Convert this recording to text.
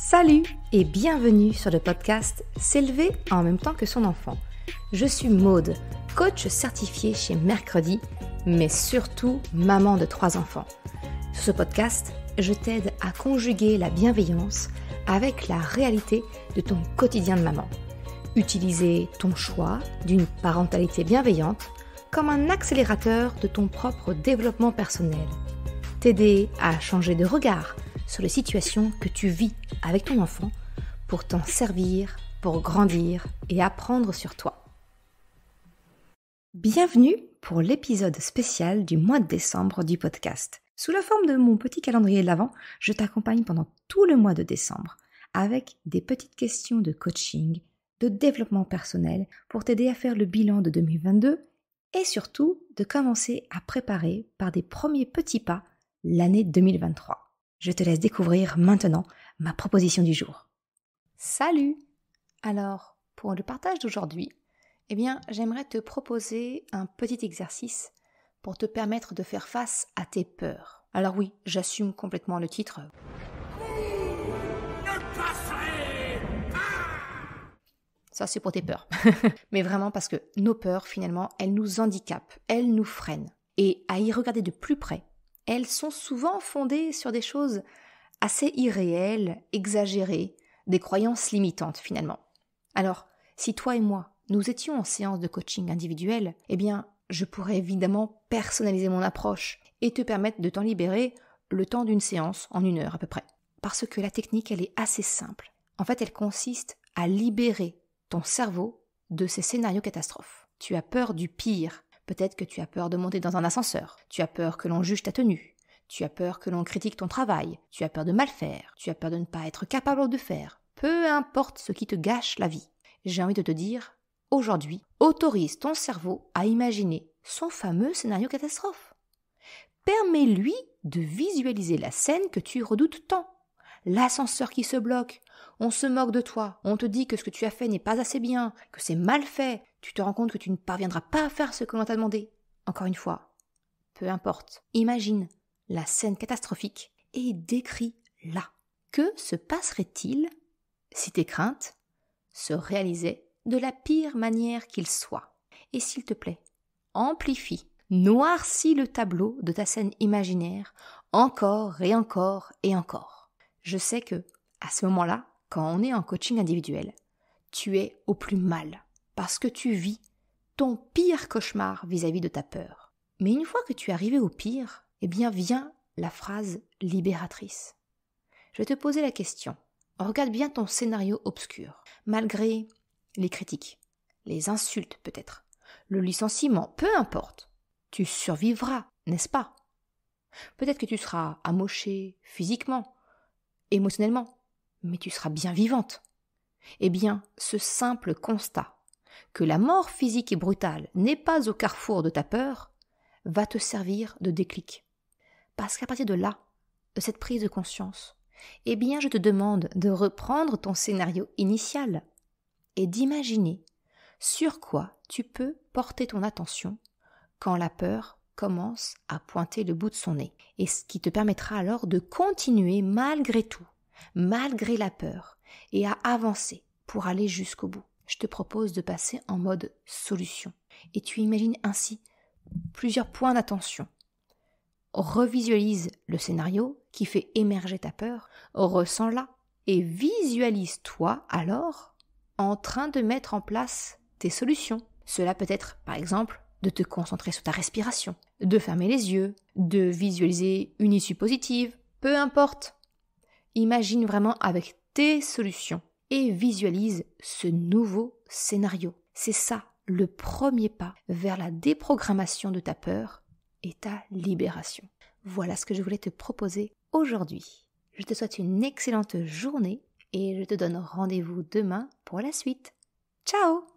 Salut et bienvenue sur le podcast S'élever en même temps que son enfant. Je suis Maude, coach certifiée chez Mercredi, mais surtout maman de 3 enfants. Sur ce podcast, je t'aide à conjuguer la bienveillance avec la réalité de ton quotidien de maman. Utiliser ton choix d'une parentalité bienveillante comme un accélérateur de ton propre développement personnel. T'aider à changer de regard sur les situations que tu vis avec ton enfant pour t'en servir, pour grandir et apprendre sur toi. Bienvenue pour l'épisode spécial du mois de décembre du podcast. Sous la forme de mon petit calendrier de l'Avent, je t'accompagne pendant tout le mois de décembre avec des petites questions de coaching, de développement personnel pour t'aider à faire le bilan de 2022 et surtout de commencer à préparer par des premiers petits pas l'année 2023. Je te laisse découvrir maintenant ma proposition du jour. Salut! Alors, pour le partage d'aujourd'hui, j'aimerais te proposer un petit exercice pour te permettre de faire face à tes peurs. Alors oui, j'assume complètement le titre. Ça, c'est pour tes peurs. Mais vraiment parce que nos peurs, finalement, elles nous handicapent, elles nous freinent. Et à y regarder de plus près, elles sont souvent fondées sur des choses assez irréelles, exagérées, des croyances limitantes finalement. Alors, si toi et moi, nous étions en séance de coaching individuel, je pourrais évidemment personnaliser mon approche et te permettre de t'en libérer le temps d'une séance en 1 heure à peu près. Parce que la technique, elle est assez simple. En fait, elle consiste à libérer ton cerveau de ces scénarios catastrophes. Tu as peur du pire. Peut-être que tu as peur de monter dans un ascenseur, tu as peur que l'on juge ta tenue, tu as peur que l'on critique ton travail, tu as peur de mal faire, tu as peur de ne pas être capable de faire. Peu importe ce qui te gâche la vie. J'ai envie de te dire, aujourd'hui, autorise ton cerveau à imaginer son fameux scénario catastrophe. Permets-lui de visualiser la scène que tu redoutes tant. L'ascenseur qui se bloque, on se moque de toi, on te dit que ce que tu as fait n'est pas assez bien, que c'est mal fait, tu te rends compte que tu ne parviendras pas à faire ce que l'on t'a demandé. Encore une fois, peu importe, imagine la scène catastrophique et décris-la. Que se passerait-il si tes craintes se réalisaient de la pire manière qu'il soit? Et s'il te plaît, amplifie, noircis le tableau de ta scène imaginaire encore et encore et encore. Je sais que, à ce moment-là, quand on est en coaching individuel, tu es au plus mal parce que tu vis ton pire cauchemar vis-à-vis de ta peur. Mais une fois que tu es arrivé au pire, vient la phrase libératrice. Je vais te poser la question. Regarde bien ton scénario obscur. Malgré les critiques, les insultes peut-être, le licenciement, peu importe, tu survivras, n'est-ce pas? Peut-être que tu seras amoché physiquement, émotionnellement, mais tu seras bien vivante. Ce simple constat que la mort physique et brutale n'est pas au carrefour de ta peur va te servir de déclic. Parce qu'à partir de là, de cette prise de conscience, je te demande de reprendre ton scénario initial et d'imaginer sur quoi tu peux porter ton attention quand la peur commence à pointer le bout de son nez, et ce qui te permettra alors de continuer malgré tout, malgré la peur, et à avancer pour aller jusqu'au bout. Je te propose de passer en mode solution, et tu imagines ainsi plusieurs points d'attention. Revisualise le scénario qui fait émerger ta peur, ressens-la, et visualise-toi alors en train de mettre en place tes solutions. Cela peut être, par exemple, de te concentrer sur ta respiration, de fermer les yeux, de visualiser une issue positive, peu importe. Imagine vraiment avec tes solutions et visualise ce nouveau scénario. C'est ça, le premier pas vers la déprogrammation de ta peur et ta libération. Voilà ce que je voulais te proposer aujourd'hui. Je te souhaite une excellente journée et je te donne rendez-vous demain pour la suite. Ciao!